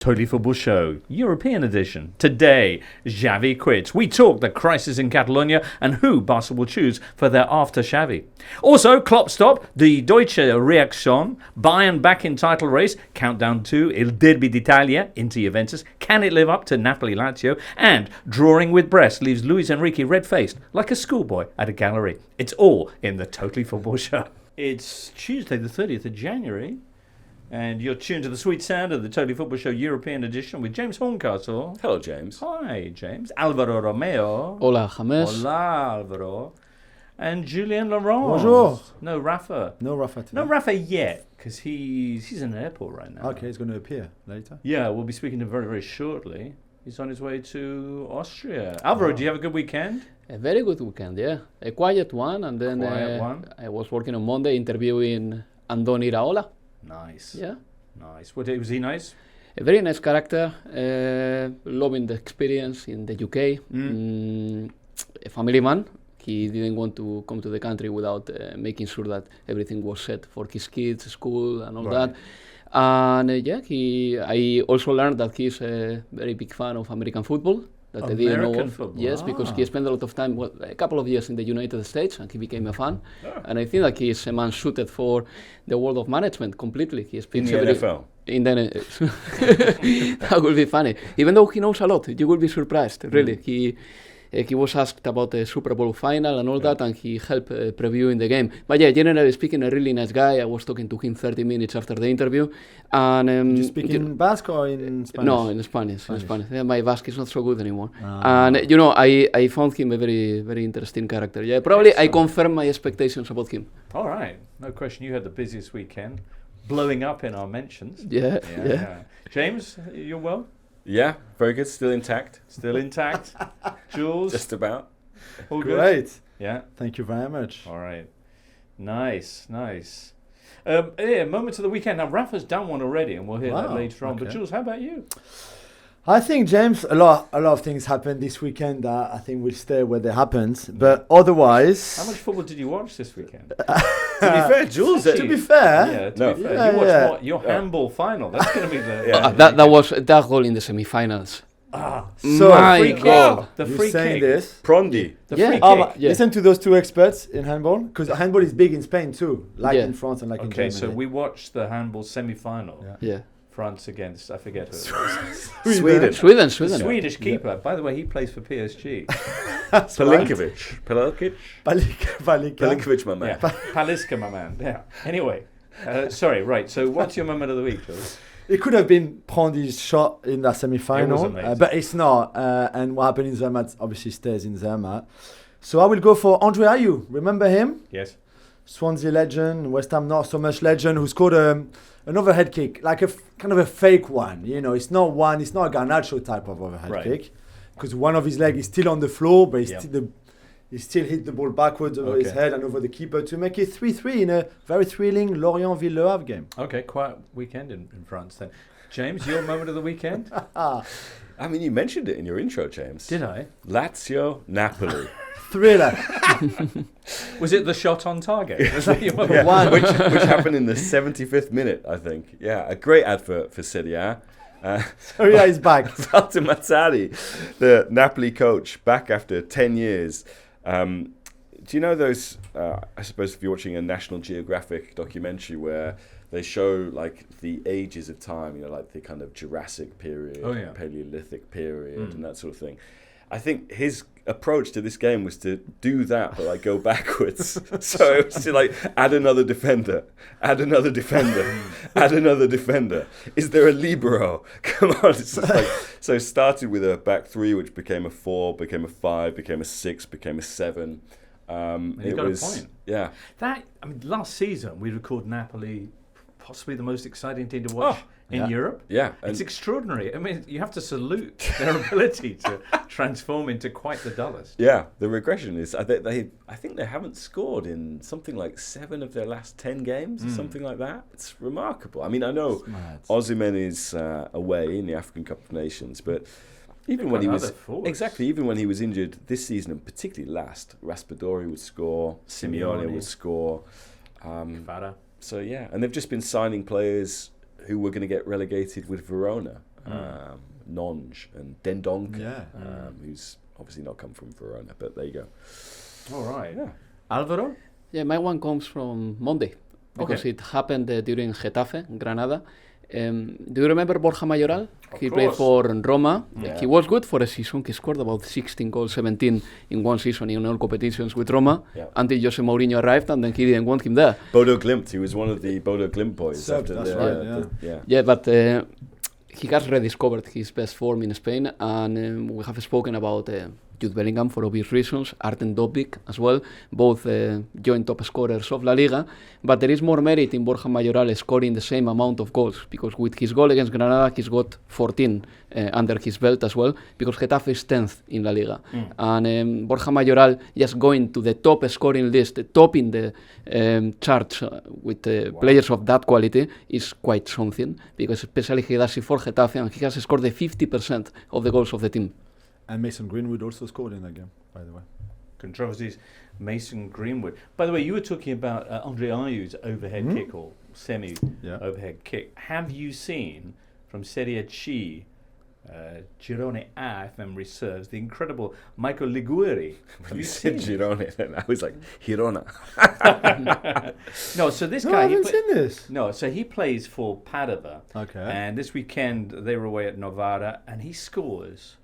Totally Football Show, European edition. Today, Xavi quits. We talk the crisis in Catalonia and who Barca will choose for their after Xavi. Also, Klopp stop, the Deutsche Reaktion, Bayern back in title race, countdown to Il Derby d'Italia into Juventus. Can it live up to Napoli-Lazio? And drawing with Brest leaves Luis Enrique red-faced like a schoolboy at a gallery. It's all in the Totally Football Show. It's Tuesday the 30th of January. And you're tuned to the sweet sound of the Totally Football Show European edition with James Horncastle. Hello, James. Hi, James. Alvaro Romeo. Hola, James. Hola, Alvaro. And Julien Laurent. Bonjour. No, Rapha. No Rapha today. No Rapha yet, because he's in the airport right now. Okay, he's going to appear later. Yeah, we'll be speaking to him very, very shortly. He's on his way to Austria. Alvaro, do you have a good weekend? A very good weekend, yeah. A quiet one, and then I was working on Monday interviewing Andoni Iraola. Nice. Yeah. Nice. Was he nice? A very nice character, loving the experience in the UK. A family man. He didn't want to come to the country without making sure that everything was set for his kids, school, and all that. And I also learned that he's a very big fan of American football. That I didn't know of. Football. Yes, because he spent a lot of time, a couple of years in the United States, and he became a fan. And I think that he is a man suited for the world of management completely. He speaks in the NFL. In the that would be funny. Even though he knows a lot, you will be surprised. Really, he was asked about the Super Bowl final and all that, and he helped previewing the game. But yeah, generally speaking, a really nice guy. I was talking to him 30 minutes after the interview. And Did you speak in Basque or in Spanish? No, in Spanish. In Spanish. Yeah, my Basque is not so good anymore. And I found him a very, very interesting character. Yeah, probably I confirmed my expectations about him. All right, no question. You had the busiest weekend, blowing up in our mentions. Yeah. James, you're well? Yeah, very good. Still intact. Still intact. Jules? Just about. All good? Great. Yeah. Thank you very much. All right. Nice. Moments of the weekend. Now, Rapha's done one already, and we'll hear that later on. Okay. But Jules, how about you? I think, James, a lot of things happened this weekend that I think will stay where they happened. But otherwise... How much football did you watch this weekend? To be fair, Jules... to be fair... Yeah, to be fair. You watched what? Your handball final. That's going to be the... That was that goal in the semi-finals. So my God. The You're free saying kick. this. Prondi. The free kick. Listen to those two experts in handball, because handball is big in Spain too, like in France and like in Germany. Okay, so we watched the handball semi-final. Yeah. France against, I forget who it was. Sweden. Swedish keeper. By the way, he plays for PSG. Palinkovic. Palinkovic, my man. Yeah. Paliska, my man. Yeah. Anyway, so what's your moment of the week, Jules? It could have been Prondi's shot in that semi-final, but it's not. And what happened in Zermatt obviously stays in Zermatt. So I will go for Andre Ayew. Remember him? Yes. Swansea legend, West Ham not so much legend, who scored an overhead kick, like kind of a fake one. You know, it's not a Garnacho type of overhead kick, because one of his legs is still on the floor, but he still hit the ball backwards over his head and over the keeper to make it 3-3 in a very thrilling Lorient-Ville Havre game. Okay, quiet weekend in France then. James, your moment of the weekend? I mean, you mentioned it in your intro, James. Did I? Lazio, Napoli. Thriller. Was it the shot on target? Was that your one? Which happened in the 75th minute, I think. Yeah, a great advert for Serie A. Serie A is back. Walter Mazzarri, the Napoli coach, back after 10 years. Do you know those, I suppose if you're watching a National Geographic documentary where they show like the ages of time, you know, like the kind of Jurassic period, Paleolithic period and that sort of thing. I think his approach to this game was to do that, but like go backwards. So it was to like add another defender, add another defender, add another defender. Is there a libero? Come on. It's just like, so it started with a back three, which became a 4, became a 5, became a 6, became a 7. You got a point. Yeah. Last season we recorded Napoli, possibly the most exciting team to watch in Europe. Yeah. It's extraordinary. I mean, you have to salute their ability to transform into quite the dullest. Yeah, the regression is, I think they haven't scored in something like 7 of their last 10 games, or something like that. It's remarkable. I mean, I know Osimhen is away in the African Cup of Nations, but even when he was injured this season, and particularly last, Raspadori would score, Simeone would score. Kvara. So yeah, and they've just been signing players who were going to get relegated with Verona. Nonge and Dendonk, Yeah. who's obviously not come from Verona, but there you go. All right. Yeah. Alvaro? Yeah, my one comes from Monday because it happened during Getafe, Granada. Do you remember Borja Mayoral? Of He played course. for Roma. Yeah. He was good for a season. He scored about 16 goals, 17 in one season in all competitions with Roma Yeah. until Jose Mourinho arrived, and then he didn't want him there. Bodo Glimt, he was one of the Bodo Glimt boys. So, after that's the, right, yeah. Yeah, but he has rediscovered his best form in Spain, and we have spoken about Jude Bellingham for obvious reasons, Arten Dobbik as well, both joint top scorers of La Liga, but there is more merit in Borja Mayoral scoring the same amount of goals, because with his goal against Granada, he's got 14 under his belt as well, because Getafe is 10th in La Liga. And Borja Mayoral just going to the top scoring list, topping the charts with players of that quality is quite something, because especially he does it for Getafe, and he has scored the 50% of the goals of the team. And Mason Greenwood also scored in that game, by the way. Controversies. Mason Greenwood. By the way, you were talking about Andre Ayew's overhead kick or semi-overhead kick. Have you seen from Serie A, Girone A, if memory serves, the incredible Michael Liguori? When you said Girone, then I was like, Girona. No, so this No, guy... I he haven't seen this. No, so he plays for Padova. Okay. And this weekend they were away at Novara, and he scores.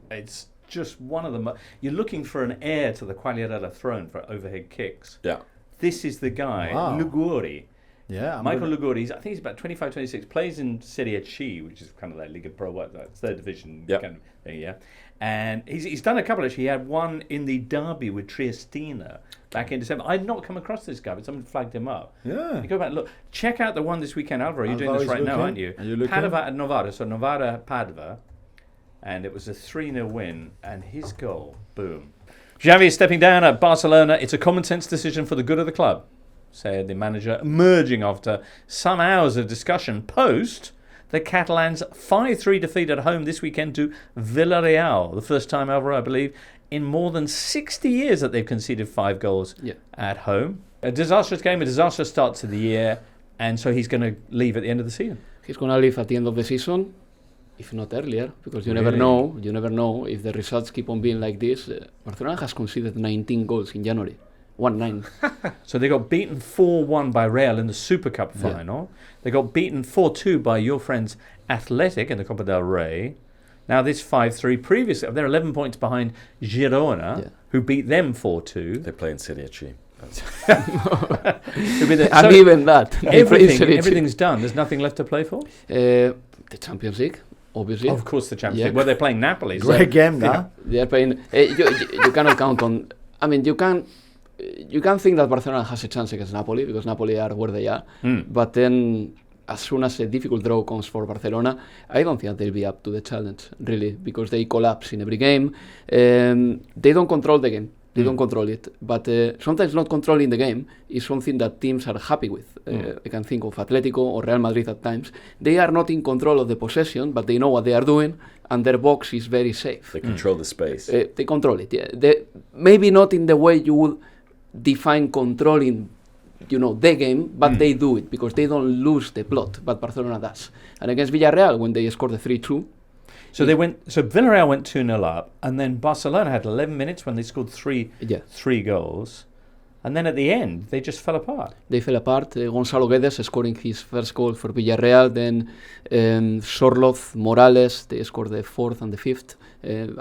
It's just one of them. You're looking for an heir to the Quagliarella throne for overhead kicks. Yeah. This is the guy, Wow. Liguori. Yeah. Michael Liguori, I think he's about 25, 26, plays in Serie A, which is kind of like Liga Pro, third division Yep. kind of thing, yeah. And he's done a couple actually. He had one in the derby with Triestina back in December. I'd not come across this guy, but someone flagged him up. Yeah. You go back and look. Check out the one this weekend, Alvaro. You're doing this Alvaro's right now, looking. aren't you? Are you looking? Padova at Novara. So Novara, Padova. And it was a 3-0 win. And his goal, boom. Xavi is stepping down at Barcelona. It's a common sense decision for the good of the club, said the manager, emerging after some hours of discussion post the Catalans' 5-3 defeat at home this weekend to Villarreal. The first time, Alvaro, I believe, in more than 60 years that they've conceded 5 goals at home. A disastrous game, a disastrous start to the year, and so he's going to leave at the end of the season. He's going to leave at the end of the season, if not earlier, because you never know if the results keep on being like this. Barcelona has conceded 19 goals in January. 1-9. So they got beaten 4-1 by Real in the Super Cup final. They got beaten 4-2 by your friends Athletic in the Copa del Rey. Now this 5-3. Previously, they're 11 points behind Girona, who beat them 4-2. They play in Serie A. And even that. Everything's done. There's nothing left to play for? The Champions League, obviously. Of course, the Champions League. Well, they're playing Napoli. Great game, that. They're playing. You cannot count on. I mean, you can't think that Barcelona has a chance against Napoli because Napoli are where they are. But then, as soon as a difficult draw comes for Barcelona, I don't think they'll be up to the challenge, really, because they collapse in every game. They don't control the game. They don't control it. But sometimes not controlling the game is something that teams are happy with. I can think of Atletico or Real Madrid at times. They are not in control of the possession, but they know what they are doing, and their box is very safe. They control the space. They control it, yeah. Maybe not in the way you would define controlling, the game, but they do it because they don't lose the plot, but Barcelona does. And against Villarreal, when they scored the 3-2, so Villarreal went 2-0 up, and then Barcelona had 11 minutes when they scored three goals, and then at the end they just fell apart. They fell apart. Gonzalo Guedes scoring his first goal for Villarreal, then Sorloth, Morales, they scored the 4th and the 5th.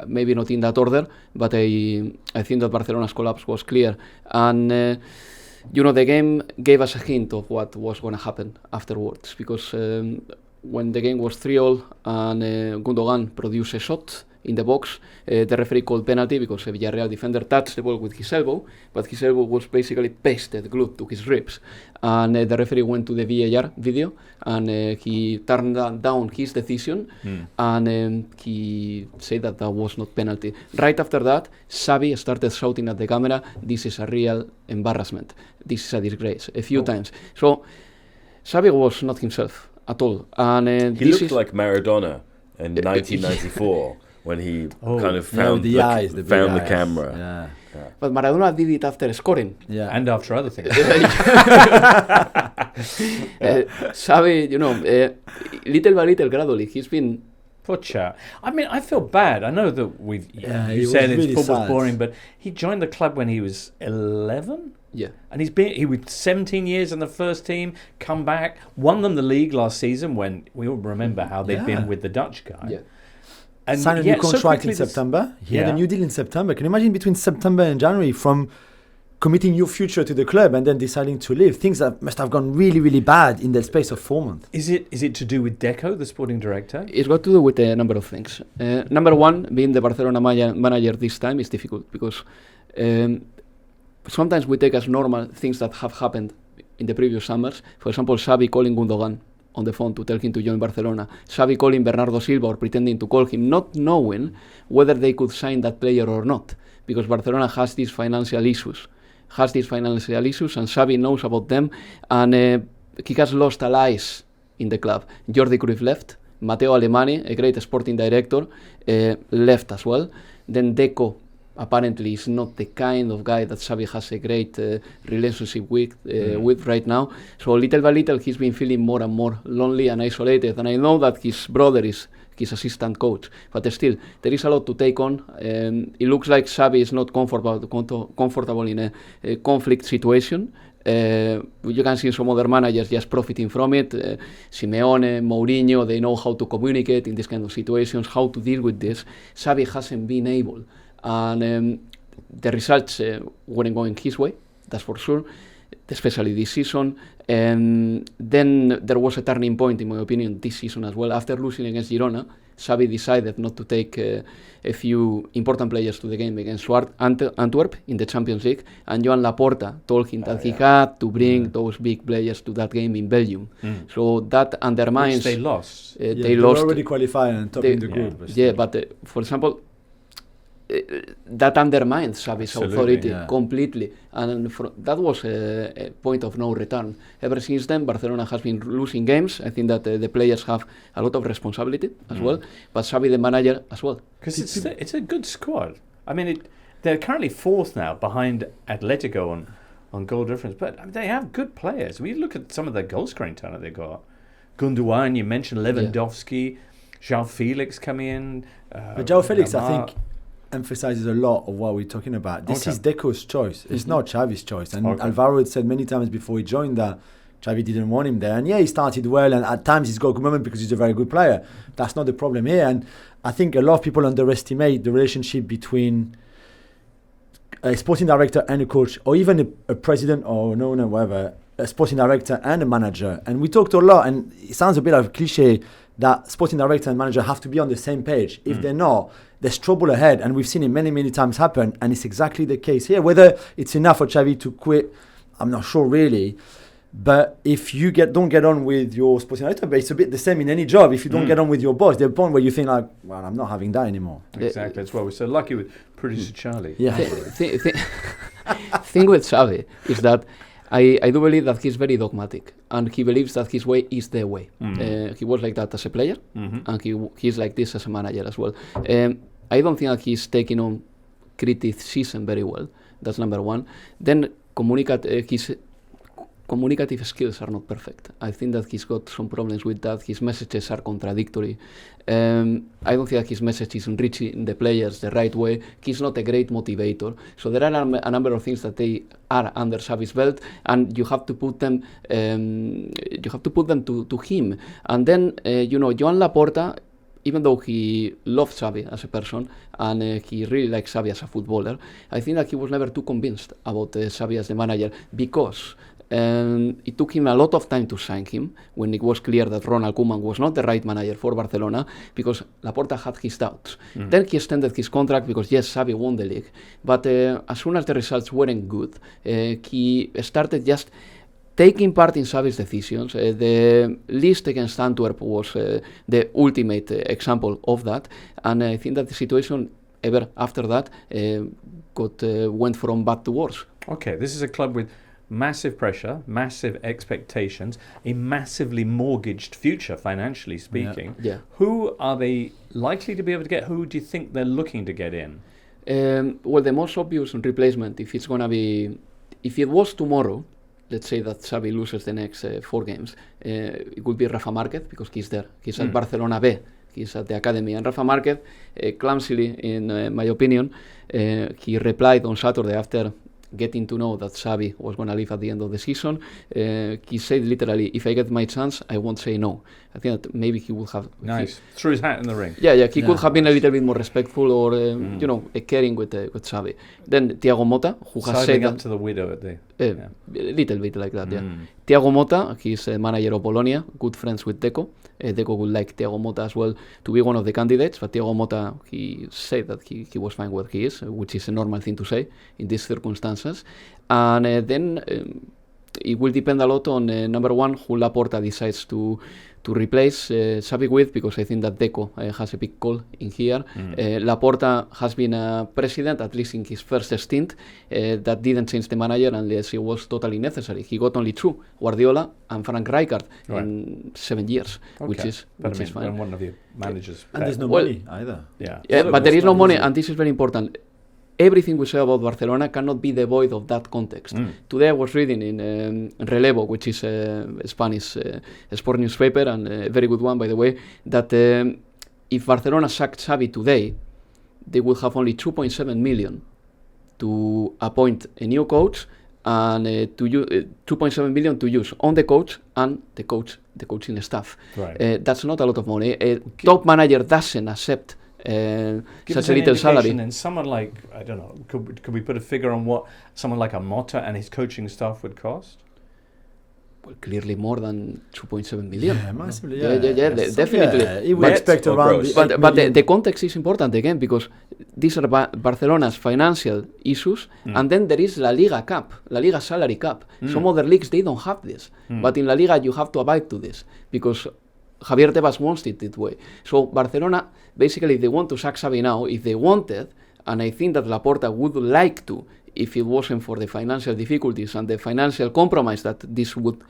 Maybe not in that order, but I think that Barcelona's collapse was clear. And the game gave us a hint of what was going to happen afterwards, because when the game was 3-3 and Gundogan produced a shot in the box, the referee called penalty because a Villarreal defender touched the ball with his elbow, but his elbow was basically glued to his ribs. And the referee went to the VAR video and he turned down his decision and he said that was not penalty. Right after that, Xavi started shouting at the camera, "This is a real embarrassment. This is a disgrace," a few times. So Xavi was not himself at all. And he looked like Maradona in 1994 when he kind of found the camera. Yeah. But Maradona did it after scoring. Yeah. And after other things. Xavi, little by little, gradually, he's been Pocha. I mean, I feel bad. I know that you said really football's sad. boring, but he joined the club when he was 11. Yeah. And he was 17 years in the first team, come back, won them the league last season when we all remember how they'd been with the Dutch guy. Yeah. And Signed a new contract in quickly September. He had Yeah. a new deal in September. Can you imagine between September and January from committing your future to the club and then deciding to leave? Things that must have gone really, really bad in the space of 4 months. Is it to do with Deco, the sporting director? It's got to do with a number of things. Number one, being the Barcelona manager this time is difficult because sometimes we take as normal things that have happened in the previous summers. For example, Xavi calling Gundogan on the phone to tell him to join Barcelona. Xavi calling Bernardo Silva or pretending to call him, not knowing whether they could sign that player or not, because Barcelona has these financial issues. And Xavi knows about them, and he has lost allies in the club. Jordi Cruyff left, Matteo Alemany, a great sporting director, left as well. Then Deco apparently is not the kind of guy that Xavi has a great relationship with right now. So little by little he's been feeling more and more lonely and isolated. And I know that his brother is his assistant coach, but still there is a lot to take on. It looks like Xavi is not comfortable in a conflict situation. You can see some other managers just profiting from it. Simeone, Mourinho, they know how to communicate in these kind of situations, how to deal with this. Xavi hasn't been able, and the results weren't going his way, that's for sure, especially this season. And then there was a turning point, in my opinion, this season as well. After losing against Girona, Xavi decided not to take a few important players to the game against Antwerp in the Champions League, and Joan Laporta told him that he had to bring those big players to that game in Belgium. So that undermines... Which they lost. They lost. Already qualified and top in the group. But for example, that undermines Xavi's authority completely, and that was a point of no return. Ever since then, Barcelona has been losing games. I think that the players have a lot of responsibility as well, but Xavi, the manager, as well. Because it's a good squad. I mean, they're currently fourth now behind Atletico on goal difference, but they have good players. We look at some of the goal scoring talent they got. Gundogan, you mentioned Lewandowski, João Felix coming in. But João Felix, I think, emphasizes a lot of what we're talking about. This is Deco's choice. It's not Xavi's choice. And Alvaro had said many times before he joined that Xavi didn't want him there. And he started well, and at times he's got a good moment because he's a very good player. That's not the problem here. And I think a lot of people underestimate the relationship between a sporting director and a coach, or even a president or whatever, a sporting director and a manager. And we talked a lot, and it sounds a bit like a cliche that sporting director and manager have to be on the same page. If they're not, there's trouble ahead, and we've seen it many, many times happen, and it's exactly the case here. Whether it's enough for Xavi to quit, I'm not sure really. But if you don't get on with your sporting director, but it's a bit the same in any job. If you don't get on with your boss, there's a point where you think like, well, I'm not having that anymore. Exactly. That's why we're so lucky with producer Charlie. Yeah. Thing with Xavi is that I do believe that he's very dogmatic, and he believes that his way is the way. He was like that as a player, and he's like this as a manager as well. I don't think that he's taking on criticism very well. That's number one. Then his communicative skills are not perfect. I think that he's got some problems with that. His messages are contradictory. I don't think that his message is reaching the players the right way. He's not a great motivator. So there are a number of things that they are under Xavi's belt, and you have to put them. To him. And then Joan Laporta, even though he loves Xavi as a person and he really likes Xavi as a footballer, I think that he was never too convinced about Xavi as the manager, because it took him a lot of time to sign him when it was clear that Ronald Koeman was not the right manager for Barcelona, because Laporta had his doubts. Then he extended his contract because, yes, Xavi won the league, but as soon as the results weren't good, he started just taking part in Xavi's decisions. The list against Antwerp was the ultimate example of that, and I think that the situation ever after that went from bad to worse. Okay, this is a club with massive pressure, massive expectations, a massively mortgaged future, financially speaking. Yeah. Who are they likely to be able to get? Who do you think they're looking to get in? Well, the most obvious replacement, if it was tomorrow, let's say that Xavi loses the next 4 games, it would be Rapha Marquez, because he's there. He's at Barcelona B. He's at the academy. And Rafa Marquez, clumsily, in my opinion, he replied on Saturday after getting to know that Xavi was going to leave at the end of the season. He said literally, if I get my chance, I won't say no. I think that maybe he would have... Nice. Threw his hat in the ring. Yeah, he could have been a little bit more respectful or, caring with Xavi. Then Thiago Mota, who has Siding said... up to the widow at the... A little bit like that, yeah. Thiago Mota, he's a manager of Bologna, good friends with Deco. Deco would like Thiago Mota as well to be one of the candidates, but Thiago Mota, he said that he was fine where he is, which is a normal thing to say in these circumstances. And then it will depend a lot on, number one, who Laporta decides to replace Xavi with, because I think that Deco has a big call in here. Laporta has been a president, at least in his first stint, that didn't change the manager unless it was totally necessary. He got only two, Guardiola and Frank Rijkaard, in 7 years, which is fine. And one of your managers. And there's no money either. Yeah, but there is no money, and this is very important. Everything we say about Barcelona cannot be devoid of that context. Today I was reading in Relevo, which is a Spanish sport newspaper, and a very good one, by the way, that if Barcelona sacked Xavi today, they would have only 2.7 million to appoint a new coach, and 2.7 million to use on the coach and the coaching staff. Right. That's not a lot of money. A top manager doesn't accept such a little salary. And someone like, I don't know, could we put a figure on what someone like a Motta and his coaching staff would cost? Well, clearly more than 2.7 million. Yeah, massively. Yeah, definitely. Yeah, he would expect around. But the context is important again, because these are Barcelona's financial issues, and then there is La Liga cap, La Liga salary cap. Some other leagues, they don't have this, but in La Liga you have to abide to this, because Javier Tebas wants it that way. So Barcelona, basically, if they want to sack Xavi now, if they wanted, and I think that Laporta would like to, if it wasn't for the financial difficulties and the financial compromise that this would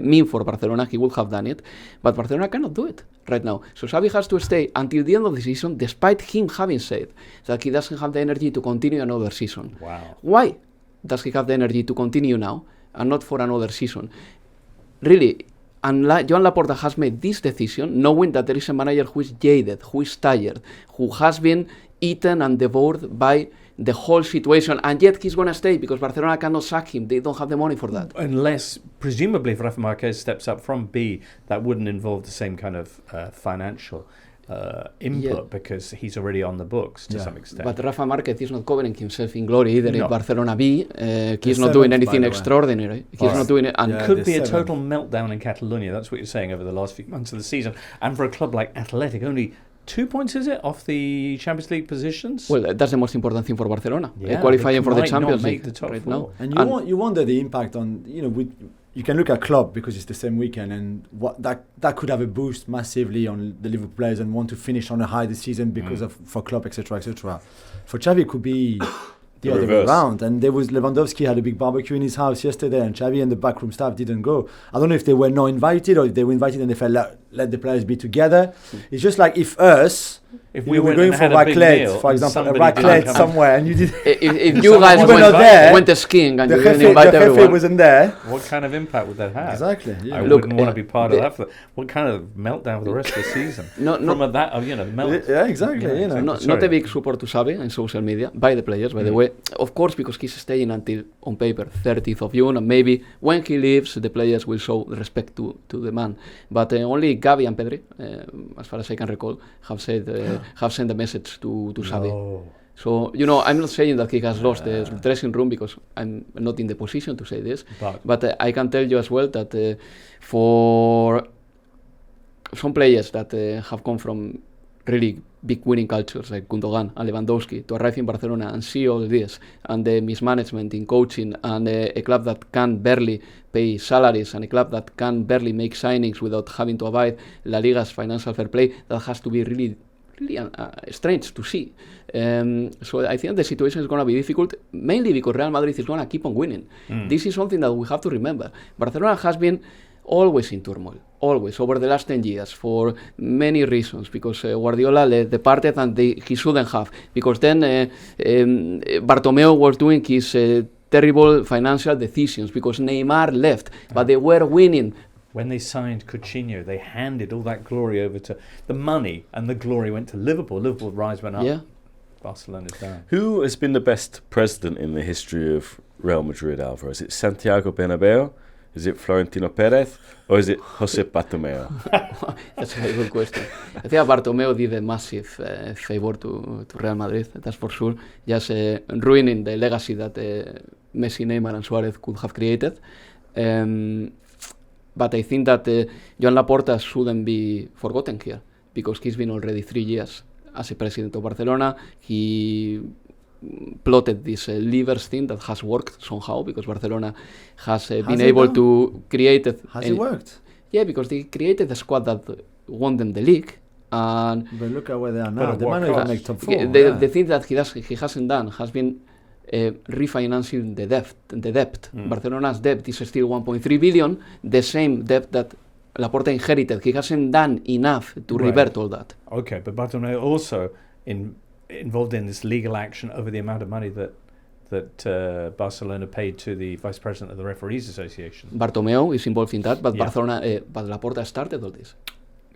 mean for Barcelona, he would have done it. But Barcelona cannot do it right now. So Xavi has to stay until the end of the season, despite him having said that he doesn't have the energy to continue another season. Wow. Why does he have the energy to continue now and not for another season? Really, and Joan Laporta has made this decision knowing that there is a manager who is jaded, who is tired, who has been eaten and devoured by the whole situation, and yet he's going to stay because Barcelona cannot sack him. They don't have the money for that. Unless, presumably, if Rafa Marquez steps up from B, that wouldn't involve the same kind of financial input, because he's already on the books to some extent. But Rafa Marquez is not covering himself in glory either in Barcelona B. He's not seventh, doing anything extraordinary. He's not doing it. And could be a total meltdown in Catalonia. That's what you're saying over the last few months of the season. And for a club like Athletic, only 2 points, is it, off the Champions League positions? Well, that's the most important thing for Barcelona, qualifying for the Champions League right now. And you wonder the impact on, you can look at Klopp because it's the same weekend, and what that could have a boost massively on the Liverpool players and want to finish on a high this season because of for Klopp, etc., etc. For Xavi, it could be the other way around. And there was Lewandowski had a big barbecue in his house yesterday, and Xavi and the backroom staff didn't go. I don't know if they were not invited or if they were invited and they felt let the players be together. It's just like if we were going for raclette, for example, a raclette somewhere, and you did. If you guys went skiing and you didn't invite everyone, wasn't there. What kind of impact would that have? Exactly. Yeah. I wouldn't want to be part of that. What kind of meltdown for the rest of the season? Melt. Yeah, exactly. Not a big support to Xavi in social media by the players, by the way. Of course, because he's staying until, on paper, 30th of June, and maybe when he leaves, the players will show respect to the man. But only Gavi and Pedri, as far as I can recall, have sent a message to Xavi. No. So, I'm not saying that he has lost the dressing room because I'm not in the position to say this, but I can tell you as well that for some players that have come from really big winning cultures like Gundogan and Lewandowski to arrive in Barcelona and see all this and the mismanagement in coaching and a club that can barely pay salaries and a club that can barely make signings without having to abide La Liga's financial fair play, that has to be really strange to see. So I think the situation is going to be difficult, mainly because Real Madrid is going to keep on winning. This is something that we have to remember. Barcelona has been always in turmoil, always, over the last 10 years, for many reasons, because Guardiola departed and he shouldn't have, because then Bartomeu was doing his terrible financial decisions, because Neymar left, but they were winning when they signed Coutinho, they handed all that glory over to the money, and the glory went to Liverpool. Liverpool rise went up. Yeah. Barcelona's down. Who has been the best president in the history of Real Madrid, Alvaro? Is it Santiago Bernabeu? Is it Florentino Perez? Or is it Josep Bartomeu? That's a very good question. I think Bartomeu did a massive favor to Real Madrid, that's for sure. Just ruining the legacy that Messi, Neymar and Suarez could have created. But I think that Joan Laporta shouldn't be forgotten here, because he's been already 3 years as a president of Barcelona. He plotted this levers thing that has worked somehow, because Barcelona has been able to create... Has it worked? Yeah, because they created a squad that won them the league. And but look at where they are now. They what might not even class? make top 4. the thing that he hasn't done has been refinancing the debt. Barcelona's debt is still 1.3 billion, the same debt that Laporta inherited. He hasn't done enough to revert all that. Okay, but Bartomeu also involved in this legal action over the amount of money that Barcelona paid to the vice president of the Referees Association. Bartomeu is involved in that, but Yeah. but Laporta started all this.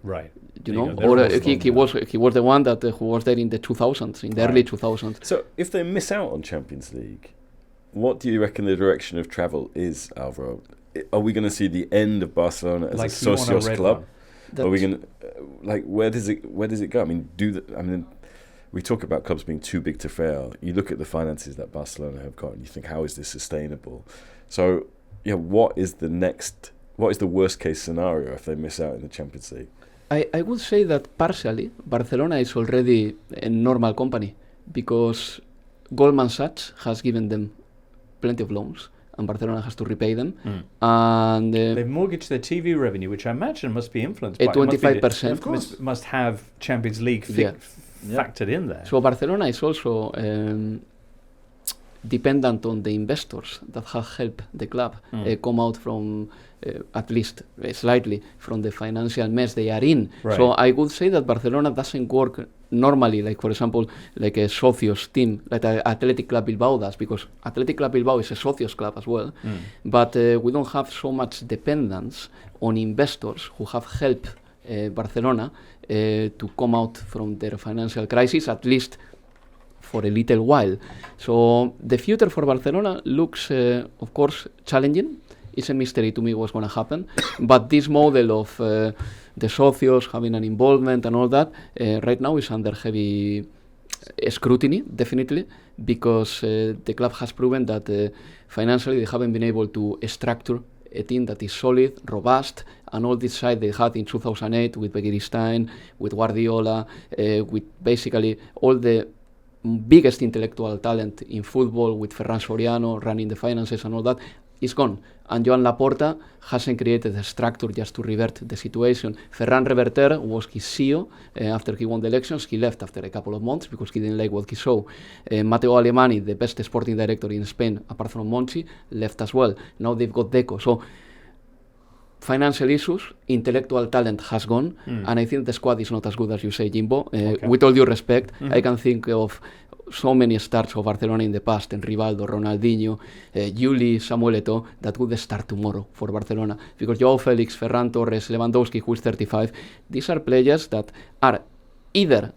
Right. You There know, you go. or They're all he was the one that who was there in the 2000s, in the early 2000s. So if they miss out on Champions League, what do you reckon the direction of travel is, Alvaro? Are we going to see the end of Barcelona as Like a you want a socios red club? one. Are we going to where does it go? I mean, we talk about clubs being too big to fail. You look at the finances that Barcelona have got, and you think, how is this sustainable? So, yeah, what is the worst case scenario if they miss out in the Champions League? I would say that partially Barcelona is already a normal company, because Goldman Sachs has given them plenty of loans and Barcelona has to repay them. And They've mortgaged their TV revenue, which I imagine must be influenced by 25%. Of course. Must have Champions League factored in there. So Barcelona is also dependent on the investors that have helped the club come out from, at least slightly, from the financial mess they are in. Right. So I would say that Barcelona doesn't work normally, like for example, like a socios team, like Athletic Club Bilbao does, because Athletic Club Bilbao is a socios club as well. But we don't have so much dependence on investors who have helped Barcelona to come out from their financial crisis, at least for a little while. So the future for Barcelona looks, of course, challenging. It's a mystery to me what's going to happen. But this model of the socios having an involvement and all that, right now is under heavy scrutiny, definitely, because the club has proven that financially they haven't been able to structure a team that is solid, robust, and all this side they had in 2008 with Begiristain, with Guardiola, with basically all the biggest intellectual talent in football, with Ferran Soriano running the finances and all that, is gone. And Joan Laporta hasn't created a structure just to revert the situation. Ferran Reverter was his CEO after he won the elections. He left after a couple of months because he didn't like what he saw. Matteo Alemany, the best sporting director in Spain, apart from Monchi, left as well. Now they've got Deco. So financial issues, intellectual talent has gone, and I think the squad is not as good as you say, Jimbo. With all due respect, I can think of so many stars of Barcelona in the past, and Rivaldo, Ronaldinho, Jules, Samuel Eto'o, that would start tomorrow for Barcelona. Because Joao Felix, Ferran Torres, Lewandowski, who is 35, these are players that are either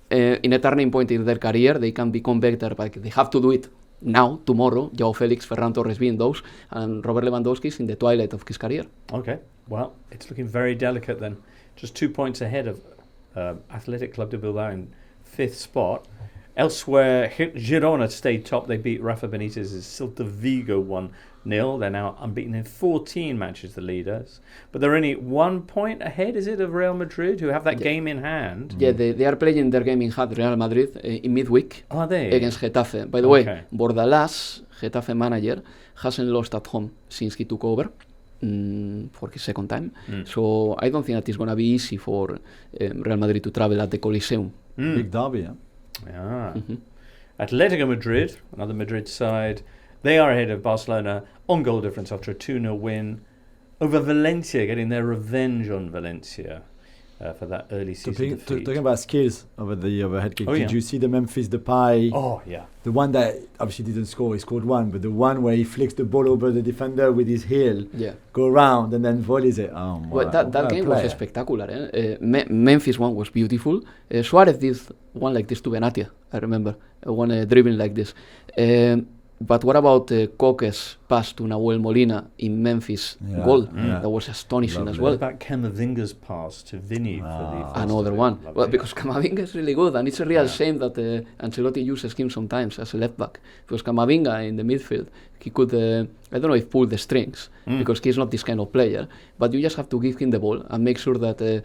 in a turning point in their career, they can become better, but they have to do it now, tomorrow. Joao Felix, Ferran Torres being those, and Robert Lewandowski is in the twilight of his career. Okay, well, it's looking very delicate then. Just 2 points ahead of Athletic Club de Bilbao in 5th spot. Elsewhere, Girona stayed top. They beat Rapha Benitez's Celta Vigo 1-0. They're now unbeaten in 14 matches, the leaders. But they're only 1 point ahead, is it, of Real Madrid, who have that game in hand? Yeah, they are playing their game in hand, Real Madrid, in midweek. Are they? Against Getafe. By the way, Bordalás, Getafe manager, hasn't lost at home since he took over for his second time. So I don't think that it's going to be easy for Real Madrid to travel at the Coliseum. Big derby, yeah. Yeah. Atletico Madrid, another Madrid side, they are ahead of Barcelona on goal difference after a 2-0 win over Valencia, getting their revenge on Valencia. for that early season defeat. Talking about skills over the overhead kick, Oh, did yeah. you see the Memphis Depay? Oh, yeah. The one that obviously didn't score, he scored one, but the one where he flicks the ball over the defender with his heel, go around and then volleys it. Oh, my Well, that game was spectacular. Memphis one was beautiful. Suarez did one like this to Benatia, I remember. One dribbling like this. But what about Coque's pass to Nahuel Molina in Memphis goal? That was astonishing as well. What about Camavinga's pass to Vinny for the another one? Well, because Camavinga is really good, and it's a real shame that Ancelotti uses him sometimes as a left back. Because Camavinga in the midfield, he could, I don't know if pull the strings, because he's not this kind of player, but you just have to give him the ball and make sure that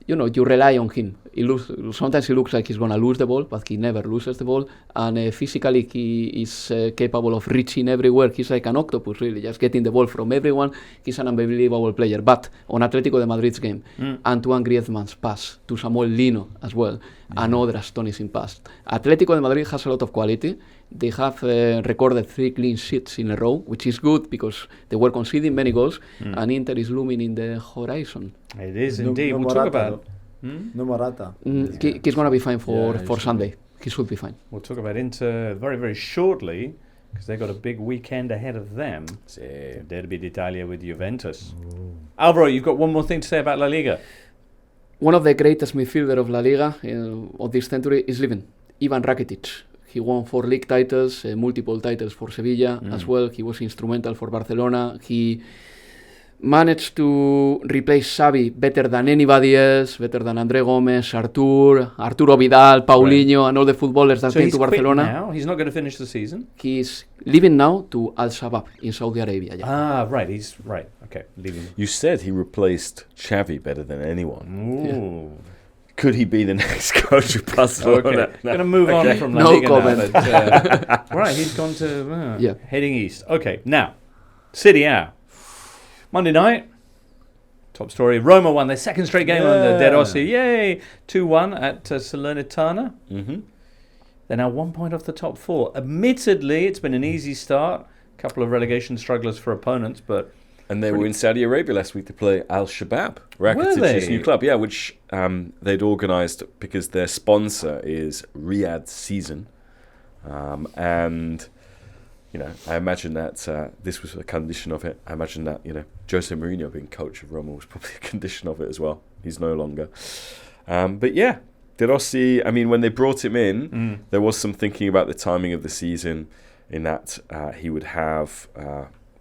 you rely on him. Sometimes he looks like he's going to lose the ball, but he never loses the ball. And physically, he is capable of reaching everywhere. He's like an octopus, really, just getting the ball from everyone. He's an unbelievable player. But on Atletico de Madrid's game, Antoine Griezmann's pass to Samuel Lino as well, another astonishing pass. Atletico de Madrid has a lot of quality. They have recorded 3 clean sheets in a row, which is good because they were conceding many goals, and Inter is looming in the horizon. It is indeed. We'll talk about... No Morata. He's going to be fine for Sunday. He should be fine. We'll talk about Inter very, very shortly, because they've got a big weekend ahead of them. Derby d'Italia with Juventus. Alvaro, you've got one more thing to say about La Liga. One of the greatest midfielder of La Liga of this century is leaving, Ivan Rakitic. He won 4 league titles, multiple titles for Sevilla as well. He was instrumental for Barcelona. He managed to replace Xavi better than anybody else, better than André Gomes, Arturo Vidal, Paulinho, and all the footballers that came to Barcelona. Now? He's not going to finish the season? He's leaving now to Al Shabab in Saudi Arabia. Right. He's right. Okay, leaving. You said he replaced Xavi better than anyone. Ooh. Could he be the next coach of Barcelona? Okay. Going to move on from La No Liga comment. now. But, right, he's gone to heading east. Okay, now Serie A. Monday night, top story. Roma won their second straight game under De Rossi. Yay! 2-1 at Salernitana. They're now 1 point off the top 4. Admittedly, it's been an easy start. A couple of relegation strugglers for opponents, but... And they were in Saudi Arabia last week to play Al Shabab, Rakitic's new club. Yeah, which they'd organised because their sponsor is Riyadh Season. And, I imagine that this was a condition of it. I imagine that, Jose Mourinho being coach of Roma was probably a condition of it as well. He's no longer. But yeah, De Rossi, when they brought him in, there was some thinking about the timing of the season in that he would have...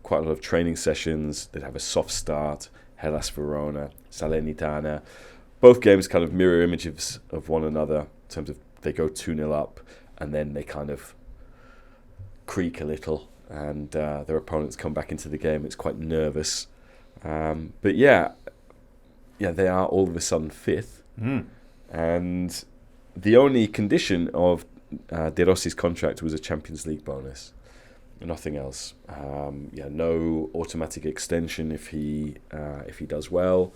quite a lot of training sessions. They'd have a soft start. Hellas Verona, Salernitana. Both games kind of mirror images of one another in terms of they go 2-0 up and then they kind of creak a little and their opponents come back into the game. It's quite nervous. But yeah, they are all of a sudden 5th. And the only condition of De Rossi's contract was a Champions League bonus. Nothing else. No automatic extension if he does well.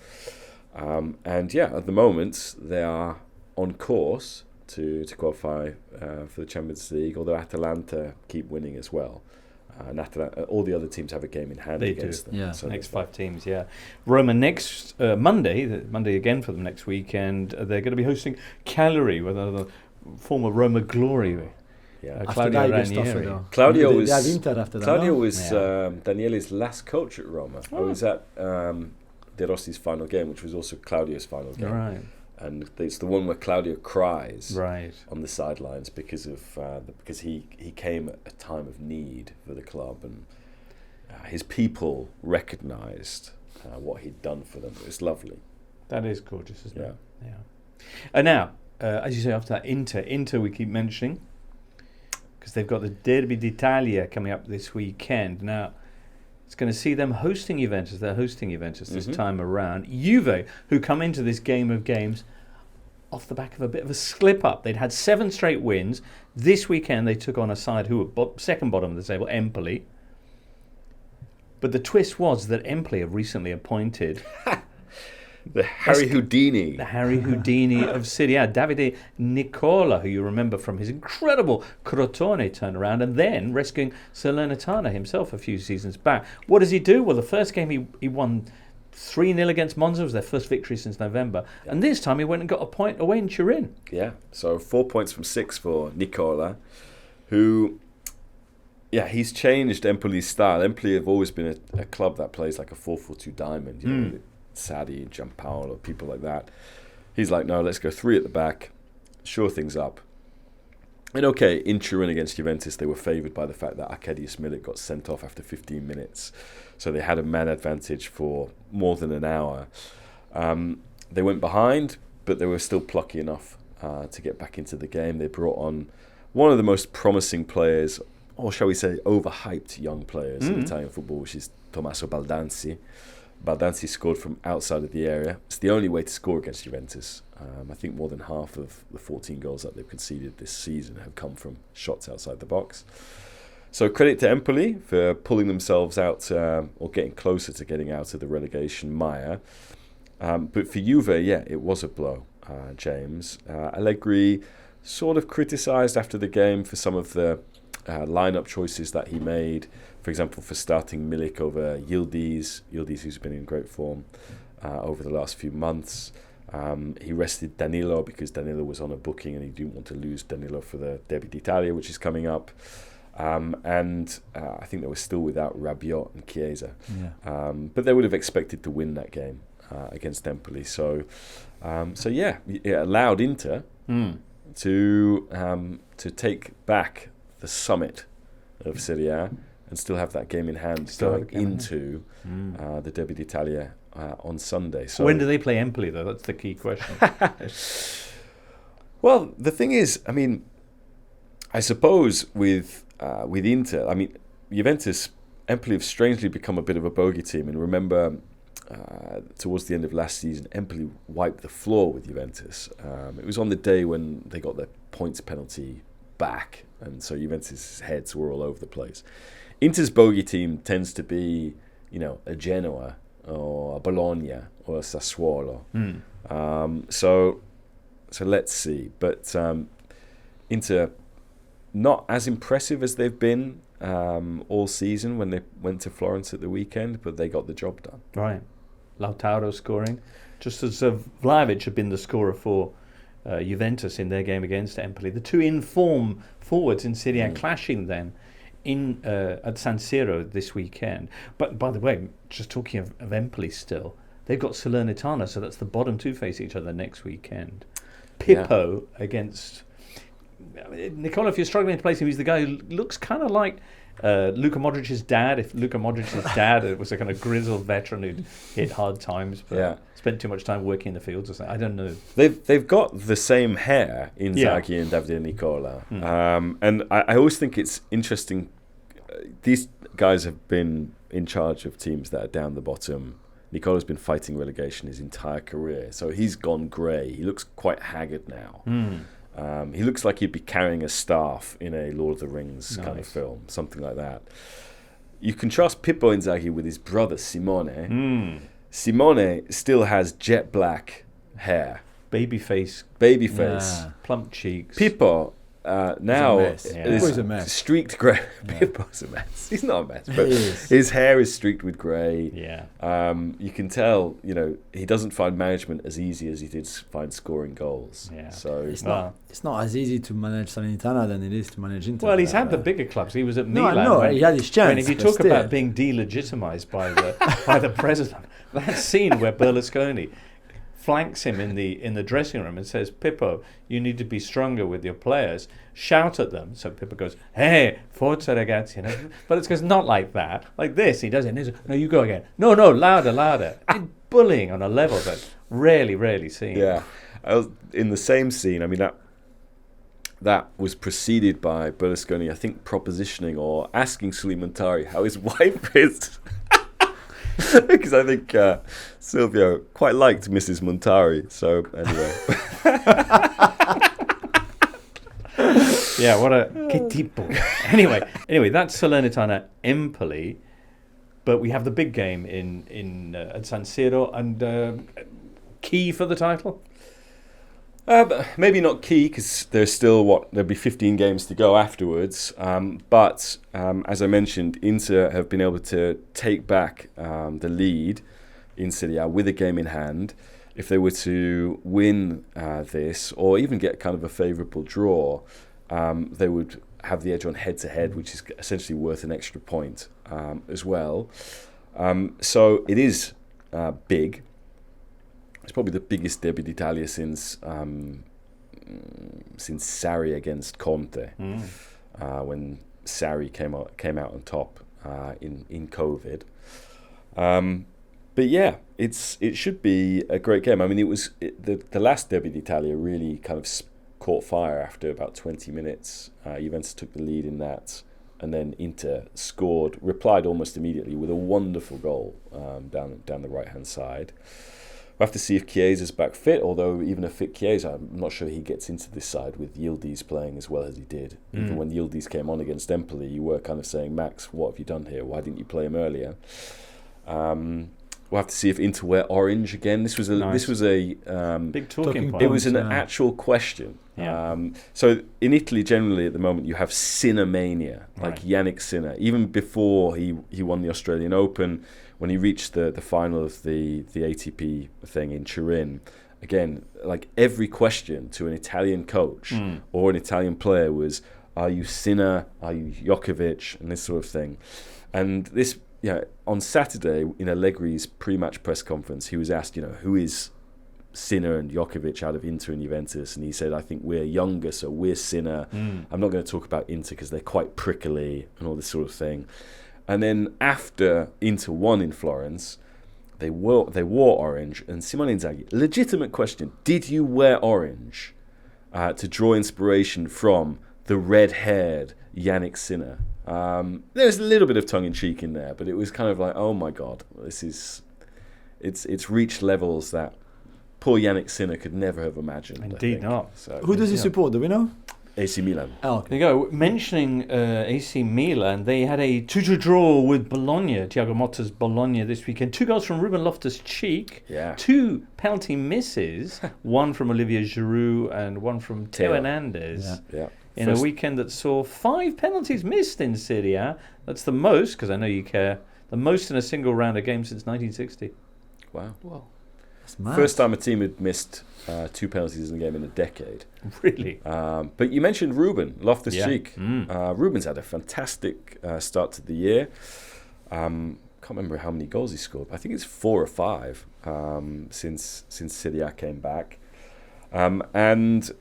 At the moment they are on course to qualify for the Champions League. Although Atalanta keep winning as well, and Atalanta, all the other teams have a game in hand against them. Yeah, so next 5 teams. Yeah, Roma next Monday again for them next weekend. They're going to be hosting Cagliari with the former Roma glory. Yeah, Claudio Ranieri. Claudio was Daniele's Daniele's last coach at Roma. I was at De Rossi's final game, which was also Claudio's final game. Right. And it's the one where Claudio cries on the sidelines because he came at a time of need for the club, and his people recognised what he'd done for them. It was lovely. That is gorgeous, isn't it? Yeah. And now, as you say, after that, Inter we keep mentioning, because they've got the Derby d'Italia coming up this weekend. Now, it's going to see them hosting Juventus. They're hosting Juventus this time around. Juve, who come into this game of games off the back of a bit of a slip-up. They'd had 7 straight wins. This weekend, they took on a side who were second bottom of the table, Empoli. But the twist was that Empoli have recently appointed... The Harry Houdini. The Harry Houdini of Serie A. Davide Nicola, who you remember from his incredible Crotone turnaround, and then rescuing Salernitana himself a few seasons back. What does he do? Well, the first game he won 3-0 against Monza was their first victory since November. And this time he went and got a point away in Turin. Yeah, so 4 points from 6 for Nicola, who, he's changed Empoli's style. Empoli have always been a club that plays like a 4-4-2 diamond, you know, Sadi, Giampaolo, people like that. He's like, no, let's go 3 at the back, shore things up. And okay, in Turin against Juventus, they were favoured by the fact that Arkadiusz Milik got sent off after 15 minutes. So they had a man advantage for more than an hour. They went behind, but they were still plucky enough to get back into the game. They brought on one of the most promising players, or shall we say overhyped young players in Italian football, which is Tommaso Baldanzi. Baldanzi scored from outside of the area. It's the only way to score against Juventus. I think more than half of the 14 goals that they've conceded this season have come from shots outside the box. So credit to Empoli for pulling themselves out or getting closer to getting out of the relegation mire. But for Juve, it was a blow, James. Allegri sort of criticised after the game for some of the lineup choices that he made. For example, for starting Milik over Yildiz, who's been in great form over the last few months. He rested Danilo because Danilo was on a booking and he didn't want to lose Danilo for the Derby d'Italia, which is coming up. And I think they were still without Rabiot and Chiesa. Yeah. But they would have expected to win that game against Empoli. So it allowed Inter to take back the summit of Serie A and still have that game in hand going into the Derby d'Italia on Sunday. So when do they play Empoli, though? That's the key question. Well, the thing is, I mean, I suppose with Inter, I mean, Juventus, Empoli have strangely become a bit of a bogey team. And remember, towards the end of last season, Empoli wiped the floor with Juventus. It was on the day when they got their points penalty back, and so Juventus' heads were all over the place. Inter's bogey team tends to be, a Genoa or a Bologna or a Sassuolo. So let's see. But Inter, not as impressive as they've been all season when they went to Florence at the weekend, but they got the job done. Right. Lautaro scoring. Just as Vlahovic had been the scorer for Juventus in their game against Empoli. The two in-form forwards in Serie A clashing then at San Siro this weekend. But by the way, just talking of Empoli still, they've got Salernitana, so that's the bottom two face each other next weekend. Pippo against Nicola. If you're struggling to place him, he's the guy who looks kind of like Luka Modric's dad. If Luka Modric's dad was a kind of grizzled veteran who'd hit hard times, but spent too much time working in the fields or something. I don't know. They've got the same hair, Inzaghi and Davide Nicola. And I always think it's interesting. These guys have been in charge of teams that are down the bottom. Nicola's been fighting relegation his entire career, so he's gone grey. He looks quite haggard now. He looks like he'd be carrying a staff in a Lord of the Rings kind of film, something like that. You contrast Pippo Inzaghi with his brother Simone. Simone still has jet black hair. Babyface. Plump cheeks. Pippo now is a mess. Streaked grey. Pippo's a mess. He's not a mess, but his hair is streaked with grey. You can tell, he doesn't find management as easy as he did find scoring goals. So it's not as easy to manage Salernitana than it is to manage Inter. Well, he's had the bigger clubs. He was at Milan. No, he had his chance. And if you talk about being delegitimized by the president, that scene where Berlusconi flanks him in the dressing room and says, "Pippo, you need to be stronger with your players. Shout at them." So Pippo goes, "Hey, forza ragazzi." But it's because not like that. Like this, he does it. No, you go again. No, louder. Bullying on a level that rarely seen. Yeah. In the same scene, I mean, that was preceded by Berlusconi, I think, propositioning or asking Suleiman Tari how his wife is. Because I think Silvio quite liked Mrs. Montari. So anyway, what a che tipo. Anyway, that's Salernitana Empoli, but we have the big game in at San Siro and key for the title. Maybe not key because there's still there'll be 15 games to go afterwards. But as I mentioned, Inter have been able to take back the lead in Serie A with a game in hand. If they were to win this, or even get kind of a favourable draw, they would have the edge on head-to-head, which is essentially worth an extra point as well. So it is big. It's probably the biggest derby d'Italia since Sarri against Conte, when Sarri came out on top in COVID. But yeah, it should be a great game. I mean, the last derby d'Italia really kind of caught fire after about 20 minutes. Juventus took the lead in that, and then Inter replied almost immediately with a wonderful goal down the right-hand side. We'll have to see if Chiesa's back fit, although even a fit Chiesa, I'm not sure he gets into this side with Yildiz playing as well as he did. Even when Yildiz came on against Empoli, you were kind of saying, Max, what have you done here? Why didn't you play him earlier? We'll have to see if Inter wear orange again. This was a big talking point. It was an actual question. Yeah. So in Italy, generally at the moment, you have Sinner mania, like Yannick Sinner. Even before he won the Australian Open, when he reached the final of the ATP thing in Turin, again, like every question to an Italian coach or an Italian player was, are you Sinner? Are you Djokovic? And this sort of thing. And this, on Saturday in Allegri's pre-match press conference, he was asked, who is Sinner and Djokovic out of Inter and Juventus, and he said, I think we're younger, so we're Sinner. I'm not going to talk about Inter because they're quite prickly and all this sort of thing. And then after Inter won in Florence, they wore orange, and Simone Inzaghi, legitimate question, did you wear orange to draw inspiration from the red-haired Yannick Sinner? There's a little bit of tongue-in-cheek in there, but it was kind of like, oh my God, it's reached levels that poor Yannick Sinner could never have imagined. Indeed not. So, Who does he support? Do we know? AC Milan. Oh, There you go. Mentioning AC Milan, they had a 2-2 draw with Bologna, Thiago Motta's Bologna this weekend. 2 goals from Ruben Loftus-Cheek, 2 penalty misses, one from Olivier Giroud and one from Theo Hernandez. Yeah. In a weekend that saw 5 penalties missed in Serie A. That's the most, because I know you care, the most in a single round of games since 1960. Wow. that's mad. First time a team had missed 2 penalties in a game in a decade. Really? But you mentioned Ruben Loftus-Cheek. Ruben's had a fantastic start to the year. Can't remember how many goals he scored. I think it's 4 or 5 since Serie A came back. And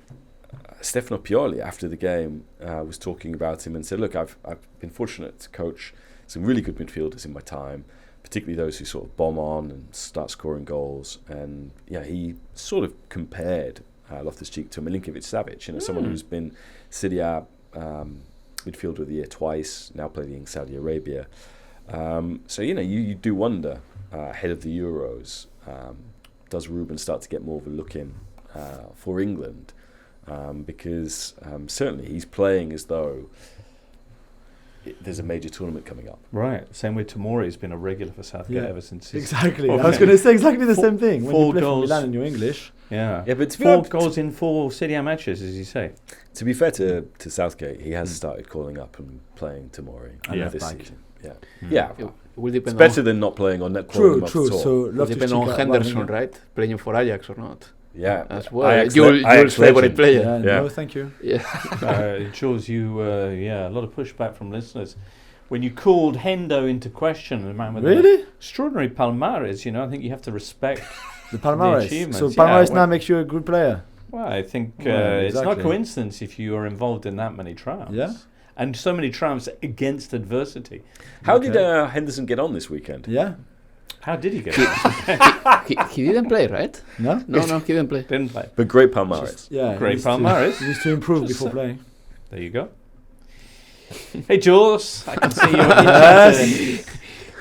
Stefano Pioli, after the game, was talking about him and said, look, I've been fortunate to coach some really good midfielders in my time, particularly those who sort of bomb on and start scoring goals. And he sort of compared Loftus-Cheek to Milinkovic-Savic, someone who's been Serie A midfielder of the year twice, now playing Saudi Arabia. So you do wonder, ahead of the Euros, does Ruben start to get more of a look in for England? Because certainly he's playing as though there's a major tournament coming up. Right. Same way Tomori's been a regular for Southgate ever since. Exactly. I was going to say exactly the same thing. When 4 you play for goals. Milan and you're English. Yeah. But 4 goals in 4 Serie A matches, as you say. To be fair to Southgate, he has started calling up and playing Tomori this season. Yeah. It will It's depend better than not playing on that. True. At all. So it will depend on Loftus-Cheek Henderson, right? Playing for Ajax or not. Yeah, As well. Ajax Jules' favorite legend. player. Yeah. No, thank you. Yeah. Jules, you, a lot of pushback from listeners. When you called Hendo into question, the man with Really? an extraordinary palmares, I think you have to respect The Palmares. achievements. So Yeah, Palmares well- now makes you a good player. Well, I think Well, it's not exactly. coincidence if you are involved in that many triumphs. Yeah. And so many triumphs against adversity. How did Henderson get on this weekend? Yeah. How did he get he didn't play, right? No? No, he didn't play. Didn't play. But great Palmares. Yeah. Great he needs to- Palmares. He needs to improve Just before playing. There you go. Hey, Jules, I can see you're itching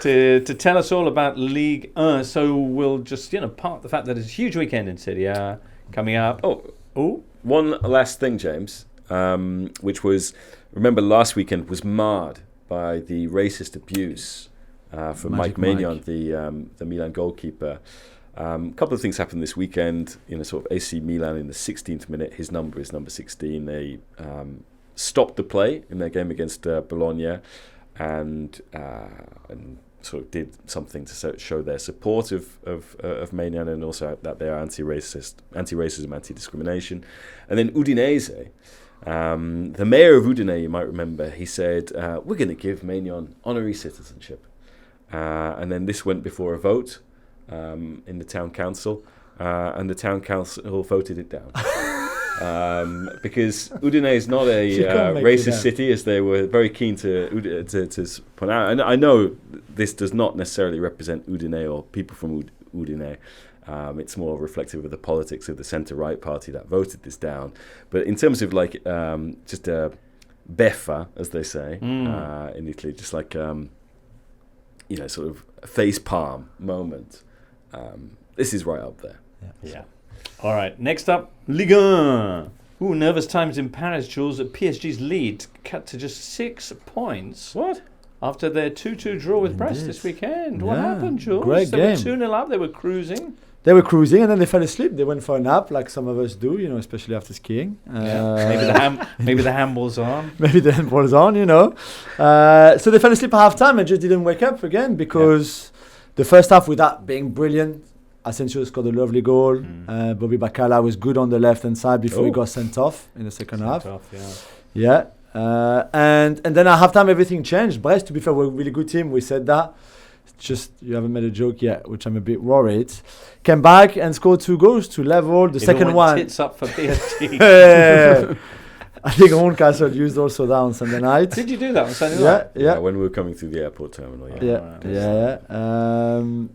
to tell us all about Ligue 1. So we'll just, part the fact that it's a huge weekend in Serie A coming up. Oh, One last thing, James, which was, remember last weekend was marred by the racist abuse from Mike Magic Maignan, Mike. the Milan goalkeeper. A couple of things happened this weekend. Sort of AC Milan in the 16th minute. His number is number 16. They stopped the play in their game against Bologna, and sort of did something to show their support of Maignan, and also that they are anti-racism, anti-discrimination. And then Udinese, the mayor of Udine, you might remember, he said, we're going to give Maignan honorary citizenship. And then this went before a vote in the town council, and the town council voted it down. Because Udine is not a racist city, as they were very keen to point out. And I know this does not necessarily represent Udine or people from Udine. It's more reflective of the politics of the centre-right party that voted this down. But in terms of like just a beffa, as they say in Italy, just like sort of a face palm moment. This is right up there. Yeah. All right, next up, Ligue 1. Ooh, nervous times in Paris, Jules. PSG's lead cut to just 6 points. What? After their 2-2 draw with Brest this weekend. What happened, Jules? Great They game. were 2-0 up, they were cruising. They were cruising and then they fell asleep. They went for a nap, like some of us do, especially after skiing. Maybe the handball's on. Maybe the handball's on, So they fell asleep at half-time and just didn't wake up again because the first half, without being brilliant, Asensio scored a lovely goal. Bobby Bacala was good on the left-hand side before he got sent off in the second half. And then at half-time, everything changed. Brest, to be fair, were a really good team. We said that. Just, you haven't made a joke yet, which I'm a bit worried. Came back and scored 2 goals to level. The second one. Tits up for PSG. I think Horncastle used also that on Sunday night. Did you do that on Sunday night? Yeah. When we were coming through the airport terminal.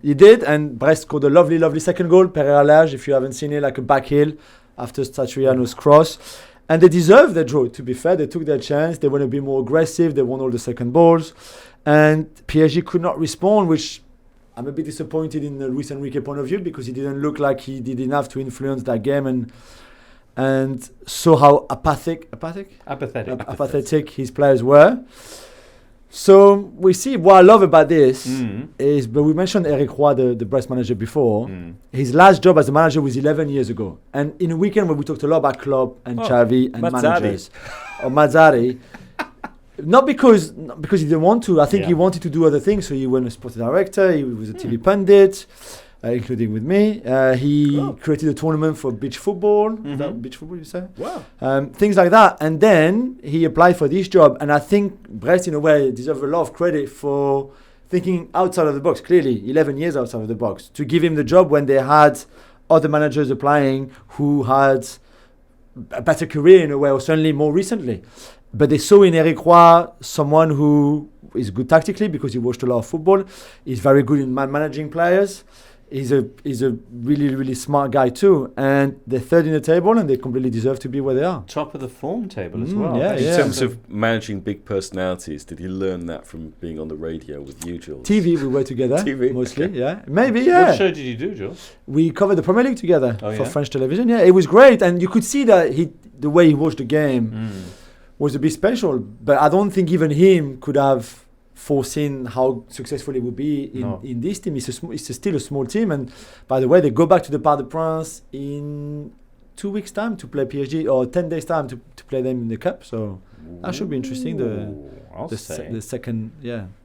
He did, and Brest scored a lovely, lovely second goal. Pereira, if you haven't seen it, like a back heel after Satriano's cross. And they deserved their draw, to be fair. They took their chance. They want to be more aggressive. They won all the second balls. And PSG could not respond, which I'm a bit disappointed in the Luis Enrique point of view because he didn't look like he did enough to influence that game and saw how apathetic his players were. So we see what I love about this is, but we mentioned Eric Roy, the Brest manager before. His last job as a manager was 11 years ago. And in a weekend where we talked a lot about Klopp and Xavi and managers, or Mazzarri, not because he didn't want to. I think he wanted to do other things. So he went as sports director. He was a TV pundit. Including with me. He created a tournament for beach football. Is that beach football, you say? Wow. Things like that. And then he applied for this job. And I think Brest, in a way, deserves a lot of credit for thinking outside of the box. Clearly, 11 years outside of the box. To give him the job when they had other managers applying who had a better career, in a way, or certainly more recently. But they saw in Eric Roy someone who is good tactically because he watched a lot of football. He's very good in managing players. He's a really, really smart guy too. And they're third in the table and they completely deserve to be where they are. Top of the form table as well. In terms of managing big personalities, did he learn that from being on the radio with you, Jules? TV, we were together. TV, mostly, Maybe, What show did you do, Jules? We covered the Premier League together for French television. Yeah, it was great. And you could see that the way he watched the game was a bit special. But I don't think even him could have foreseen how successful it would be in this team. It's still a small team, and by the way, they go back to the Parc des Princes in 2 weeks' time to play PSG, or 10 days' time to play them in the Cup. So that should be interesting. The second,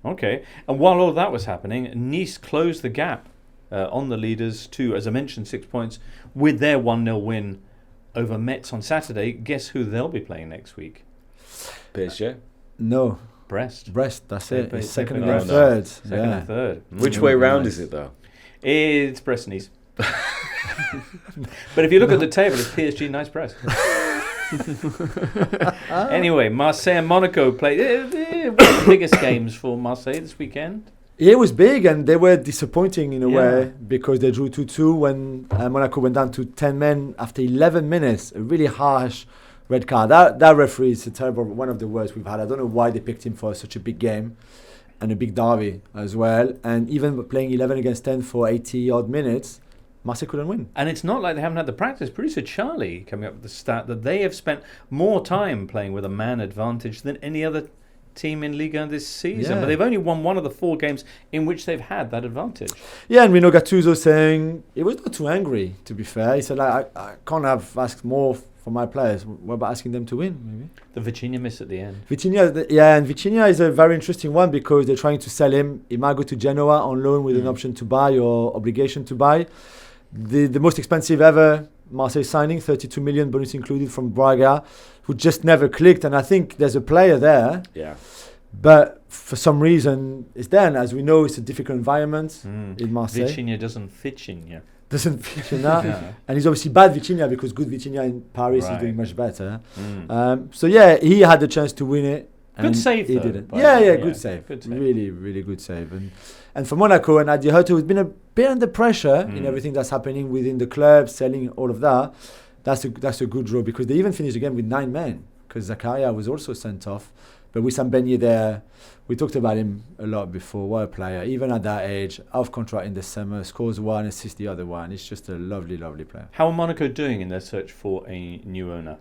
Okay, and while all that was happening, Nice closed the gap on the leaders to, as I mentioned, 6 points with their 1-0 win over Metz on Saturday. Guess who they'll be playing next week? PSG? No. Brest, that's it. It's second and third. Second and third. Which way round is it, though? It's Brest Nice. But if you look at the table, it's PSG, Nice, Brest. Anyway, Marseille and Monaco played one of the biggest games for Marseille this weekend. Yeah, it was big, and they were disappointing in a way because they drew 2-2 when Monaco went down to 10 men after 11 minutes. A really harsh red card. That referee is a terrible, one of the worst we've had. I don't know why they picked him for such a big game and a big derby as well. And even playing 11 against 10 for 80 odd minutes, Marseille couldn't win. And it's not like they haven't had the practice. Producer Charlie coming up with the stat that they have spent more time playing with a man advantage than any other team in Liga this season, but they've only won one of the 4 games in which they've had that advantage. Yeah, and Gattuso saying he was not too angry, to be fair. He said, I can't have asked more for my players. What about asking them to win, maybe? The Vitinha miss at the end. And Vitinha is a very interesting one because they're trying to sell him. He might go to Genoa on loan with an option to buy or obligation to buy. The most expensive ever Marseille signing, 32 million bonus included from Braga, who just never clicked. And I think there's a player there. Yeah. But for some reason, it's there. And as we know, it's a difficult environment in Marseille. Vitinha doesn't fit in, yeah. Doesn't fit in that. And he's obviously bad Vitinha because good Vitinha in Paris is doing much better. So yeah, he had the chance to win it. Good save, he though, didn't. Yeah, good save. Good save. Really, really good save. And for Monaco and Adi Hurto, who's been a bit under pressure in everything that's happening within the club, selling all of that. That's a good draw because they even finished the game with 9 men because Zakaria was also sent off. But Wissam Ben Yedder, we talked about him a lot before. What a player. Even at that age, off contract in the summer, scores one, assists the other one. It's just a lovely, lovely player. How are Monaco doing in their search for a new owner?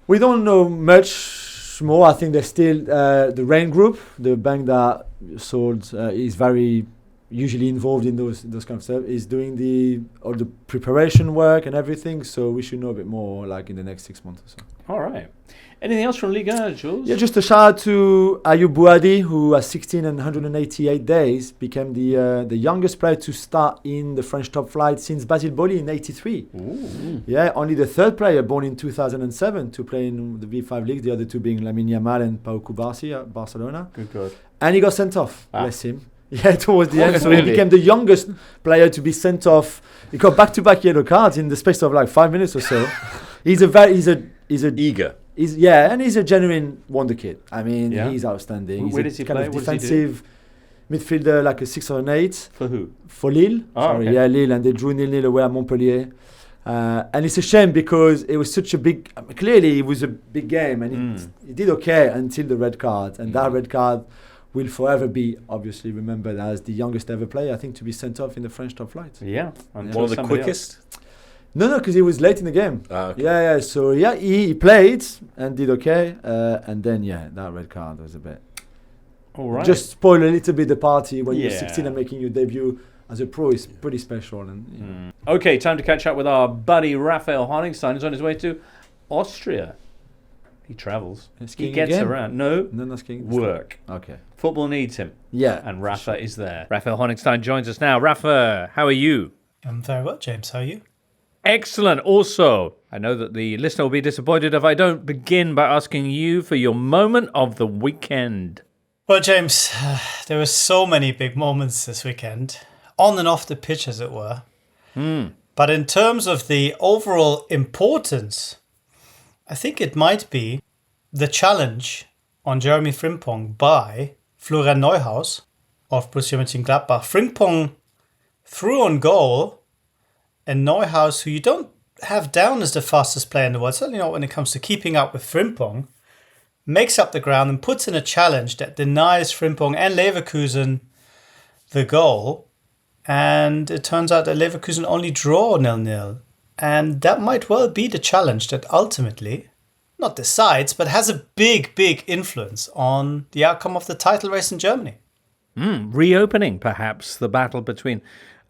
We don't know much more. I think they're still the Rain Group, the bank that sold, is very usually involved in those kind of stuff, is doing all the preparation work and everything. So we should know a bit more like in the next 6 months or so. All right. Anything else from Liga, Jules? Yeah, just a shout out to Ayoub Bouhadi, who at 16 and 188 days became the youngest player to start in the French top flight since Basile Boli in '83. Yeah, only the third player born in 2007 to play in the V5 League, the other two being Lamine Yamal and Pau Cubarsí at Barcelona. Good God. And he got sent off, bless him. Yeah, towards the end. So really? he became the youngest player to be sent off. He got back-to-back yellow cards in the space of like 5 minutes or so. He's Eager. He's a genuine wonder kid. I mean, he's outstanding. Where he's does he kind play? of What does he defensive midfielder, like a 6 or an 8. For who? For Lille. Lille, and they drew 0-0 away at Montpellier. And it's a shame because it was such a big. Clearly, it was a big game, and he did okay until the red card, and that red card will forever be obviously remembered as the youngest ever player, I think, to be sent off in the French top flight. Yeah, one of the quickest. No, because he was late in the game. Okay. Yeah. So he played and did okay, and then that red card was a bit. All right. Just spoil a little bit the party when you're 16 and making your debut as a pro is pretty special. And Okay, time to catch up with our buddy Raphael Honigstein. He's on his way to Austria. He travels. He gets around. No, not skiing. Work. Okay. Football needs him. Yeah. And Rapha is there. Raphael Honigstein joins us now. Rapha, how are you? I'm very well, James. How are you? Excellent. Also, I know that the listener will be disappointed if I don't begin by asking you for your moment of the weekend. Well, James, there were so many big moments this weekend, on and off the pitch, as it were. But in terms of the overall importance, I think it might be the challenge on Jeremy Frimpong by Florian Neuhaus of Borussia Mönchengladbach. Frimpong threw on goal, and Neuhaus, who you don't have down as the fastest player in the world, certainly not when it comes to keeping up with Frimpong, makes up the ground and puts in a challenge that denies Frimpong and Leverkusen the goal. And it turns out that Leverkusen only draw 0-0. And that might well be the challenge that ultimately, not decides, but has a big, big influence on the outcome of the title race in Germany. Reopening, perhaps, the battle between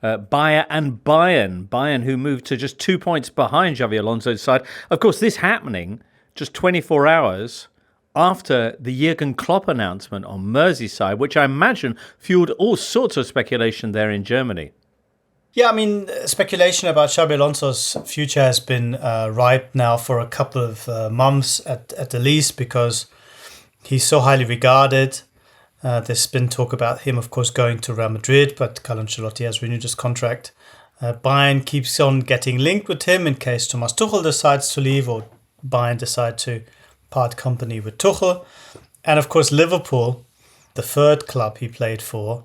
Bayer and Bayern. Bayern, who moved to just 2 points behind Xavi Alonso's side. Of course, this happening just 24 hours after the Jurgen Klopp announcement on Merseyside, which I imagine fueled all sorts of speculation there in Germany. Yeah, I mean, speculation about Xabi Alonso's future has been ripe now for a couple of months at the least, because he's so highly regarded. There's been talk about him, of course, going to Real Madrid, but Carlo Ancelotti has renewed his contract. Bayern keeps on getting linked with him in case Thomas Tuchel decides to leave or Bayern decide to part company with Tuchel. And of course, Liverpool, the third club he played for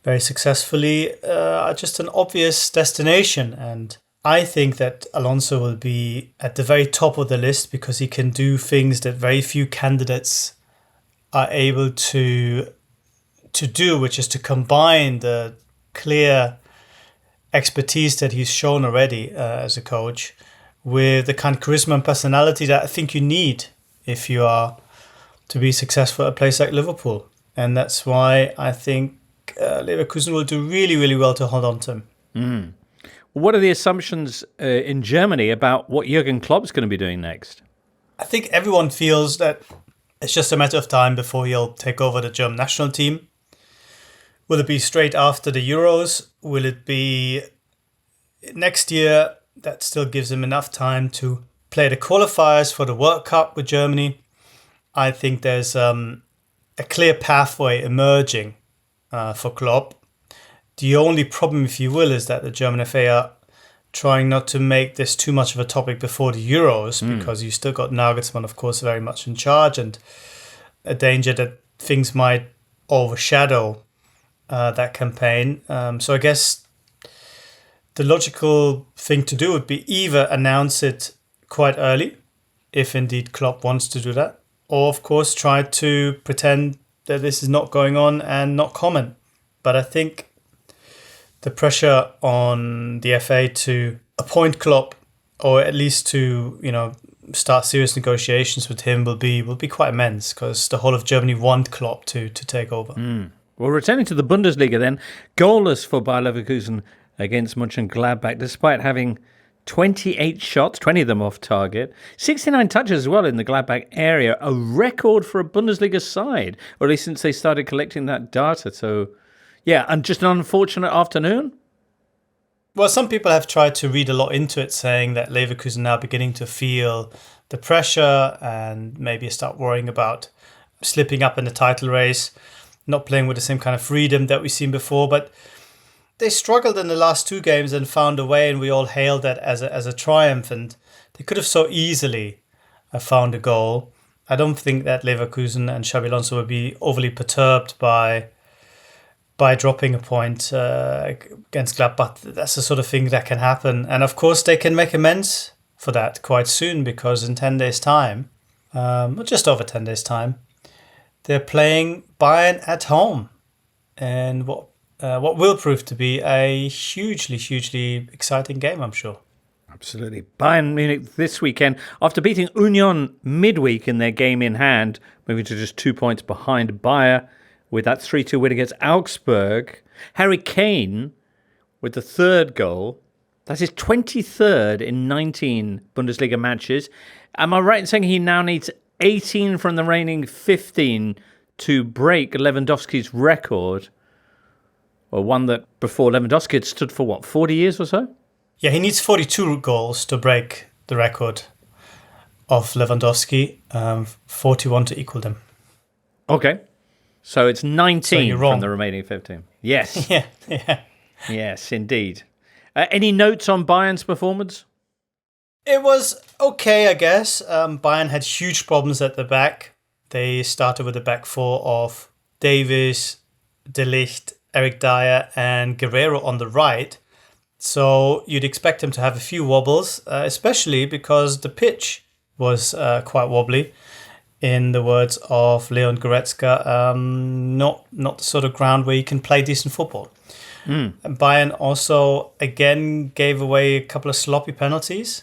very successfully, are just an obvious destination. And I think that Alonso will be at the very top of the list because he can do things that very few candidates are able to do, which is to combine the clear expertise that he's shown already as a coach with the kind of charisma and personality that I think you need if you are to be successful at a place like Liverpool. And that's why I think Leverkusen will do really, really well to hold on to him. What are the assumptions in Germany about what Jurgen Klopp's going to be doing next? I think everyone feels that it's just a matter of time before he'll take over the German national team. Will it be straight after the Euros? Will it be next year? That still gives him enough time to play the qualifiers for the World Cup with Germany. I think there's a clear pathway emerging for Klopp. The only problem, if you will, is that the German FA are trying not to make this too much of a topic before the Euros, because you still got Nagelsmann, of course, very much in charge, and a danger that things might overshadow that campaign. So I guess the logical thing to do would be either announce it quite early, if indeed Klopp wants to do that, or of course try to pretend that this is not going on and not comment. But I think the pressure on the FA to appoint Klopp, or at least to, start serious negotiations with him will be quite immense, because the whole of Germany want Klopp to take over. Well, returning to the Bundesliga then, goalless for Bayer Leverkusen against Mönchengladbach, despite having 28 shots, 20 of them off target, 69 touches as well in the Gladbach area, a record for a Bundesliga side, or at least since they started collecting that data. So, yeah, and just an unfortunate afternoon? Well, some people have tried to read a lot into it, saying that Leverkusen now beginning to feel the pressure and maybe start worrying about slipping up in the title race, not playing with the same kind of freedom that we've seen before. But they struggled in the last two games and found a way, and we all hailed that as a triumph. And they could have so easily found a goal. I don't think that Leverkusen and Xabi Alonso would be overly perturbed by dropping a point against Gladbach. That's the sort of thing that can happen. And of course, they can make amends for that quite soon, because in 10 days' time, or just over 10 days' time, they're playing Bayern at home. And what will prove to be a hugely, hugely exciting game, I'm sure. Absolutely. Bayern Munich this weekend, after beating Union midweek in their game in hand, moving to just 2 points behind Bayer with that 3-2 win against Augsburg. Harry Kane with the third goal. That's his 23rd in 19 Bundesliga matches. Am I right in saying he now needs 18 from the remaining 15 to break Lewandowski's record? Or one that before Lewandowski had stood for 40 years or so? Yeah, he needs 42 goals to break the record of Lewandowski, 41 to equal them. Okay. So it's 19 so from the remaining 15. Yes. Yeah. Yes, indeed. Any notes on Bayern's performance? It was okay, I guess. Bayern had huge problems at the back. They started with a back four of Davies, De Ligt, Eric Dyer and Guerrero on the right. So you'd expect him to have a few wobbles, especially because the pitch was quite wobbly. In the words of Leon Goretzka, not the sort of ground where you can play decent football. Bayern also, again, gave away a couple of sloppy penalties.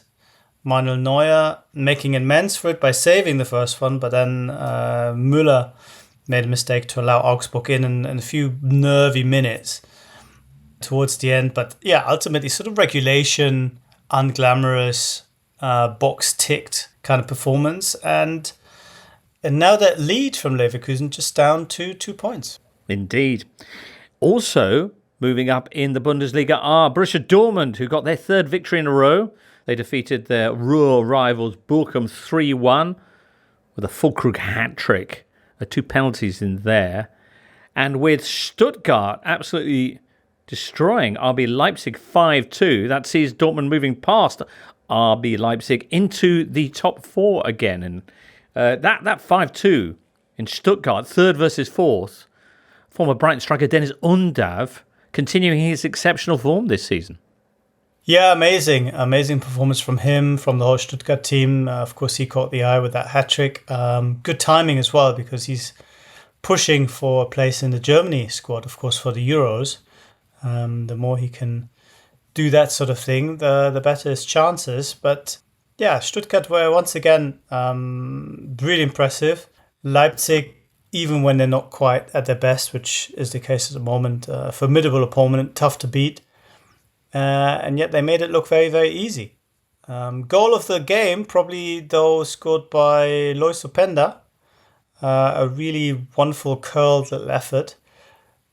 Manuel Neuer making amends for it by saving the first one, but then Müller made a mistake to allow Augsburg in a few nervy minutes towards the end. But yeah, ultimately sort of regulation, unglamorous, box ticked kind of performance. And now that lead from Leverkusen just down to 2 points. Indeed. Also, moving up in the Bundesliga are Borussia Dortmund, who got their third victory in a row. They defeated their Ruhr rivals Bochum 3-1 with a Füllkrug hat-trick. 2 penalties in there. And with Stuttgart absolutely destroying RB Leipzig 5-2, that sees Dortmund moving past RB Leipzig into the top 4 again. And that 5-2 in Stuttgart, third versus fourth, former Brighton striker Dennis Undav continuing his exceptional form this season. Yeah, amazing performance from him, from the whole Stuttgart team. Of course, he caught the eye with that hat-trick. Good timing as well, because he's pushing for a place in the Germany squad, of course, for the Euros. The more he can do that sort of thing, the better his chances. But yeah, Stuttgart were once again really impressive. Leipzig, even when they're not quite at their best, which is the case at the moment, a formidable opponent, tough to beat. and yet they made it look very, very easy. Goal of the game, probably though scored by Lois Openda. A really wonderful curled little effort.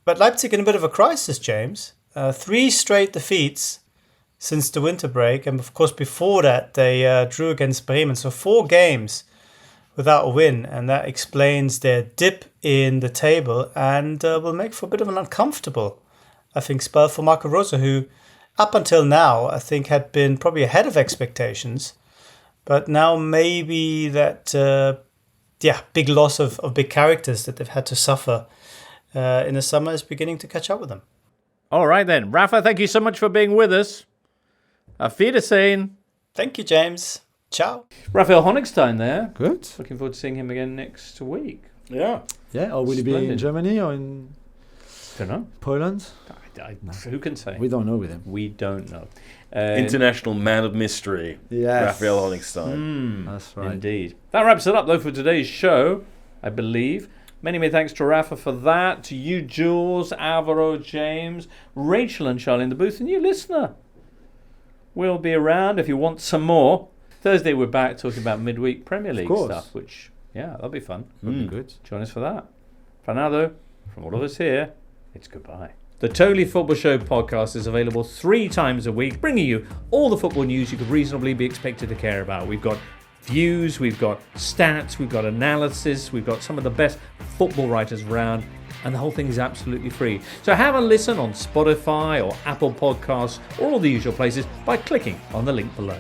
But Leipzig in a bit of a crisis, James. 3 straight defeats since the winter break. And of course, before that, they drew against Bremen. So 4 games without a win. And that explains their dip in the table and will make for a bit of an uncomfortable, I think, spell for Marco Rose, who up until now, I think, had been probably ahead of expectations. But now maybe that, big loss of big characters that they've had to suffer in the summer is beginning to catch up with them. All right then. Rapha, thank you so much for being with us. Auf Wiedersehen. Thank you, James. Ciao. Raphael Honigstein there. Good. Looking forward to seeing him again next week. Yeah. Yeah, or will he be in Germany or in Don't know. Poland? Who can say? We don't know with him. We don't know. International man of mystery. Yes. Raphael Honigstein. That's right. Indeed. That wraps it up, though, for today's show, I believe. Many thanks to Rapha for that, to you, Jules, Alvaro, James, Rachel and Charlie in the booth, and you, listener. We'll be around if you want some more. Thursday, we're back talking about midweek Premier League stuff, which, that'll be fun. Would be good. Join us for that. For now, though, from all of us here, it's goodbye. The Totally Football Show podcast is available 3 times a week, bringing you all the football news you could reasonably be expected to care about. We've got views, we've got stats, we've got analysis, we've got some of the best football writers around, and the whole thing is absolutely free. So have a listen on Spotify or Apple Podcasts or all the usual places by clicking on the link below.